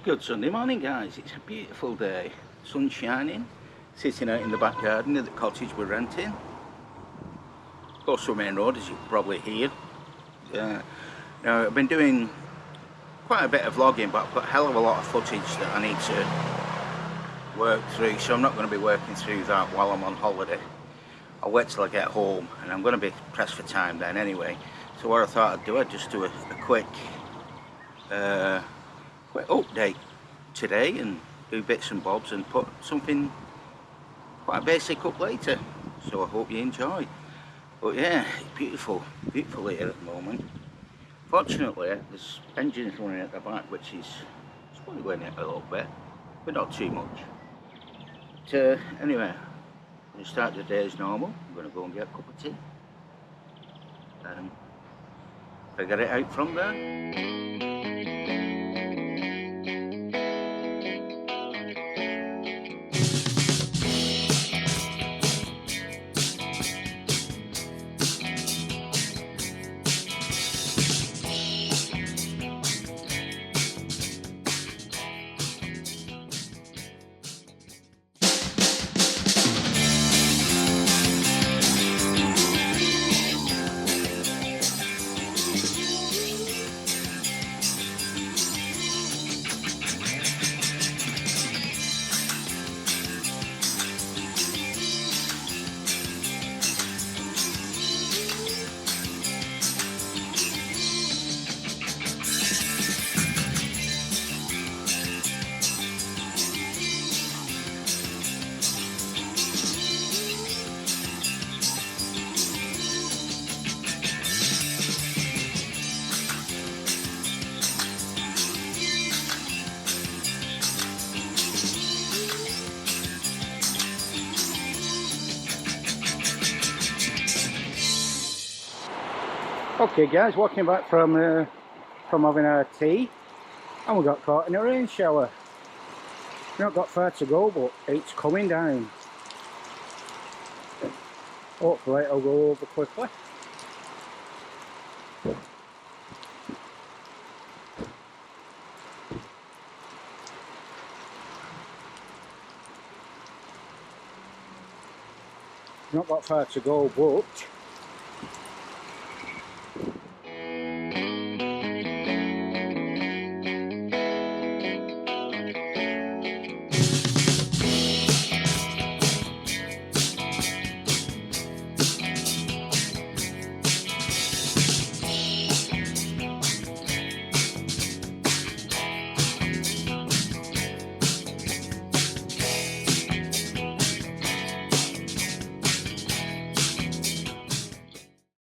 Good Sunday morning, guys. It's a beautiful day, sun shining, sitting out in the back garden of the cottage we're renting, close to the main road, as you can probably hear. Now I've been doing quite a bit of vlogging, but I've got a hell of a lot of footage that I need to work through, so I'm not going to be working through that while I'm on holiday. I'll wait till I get home, and I'm going to be pressed for time then anyway. So what I thought I'd do, I'd just do a quick update today and do bits and bobs and put something quite basic up later, so I hope you enjoy. But yeah, it's beautiful here at the moment. Fortunately there's engines running at the back, which is spoiling it a little bit, but not too much. But anyway, I'm going to start the day as normal. I'm going to go and get a cup of tea and figure it out from there. Okay guys, walking back from having our tea, and we got caught in a rain shower. We've not got far to go, but it's coming down. Hopefully it'll go over quickly. Not got far to go, but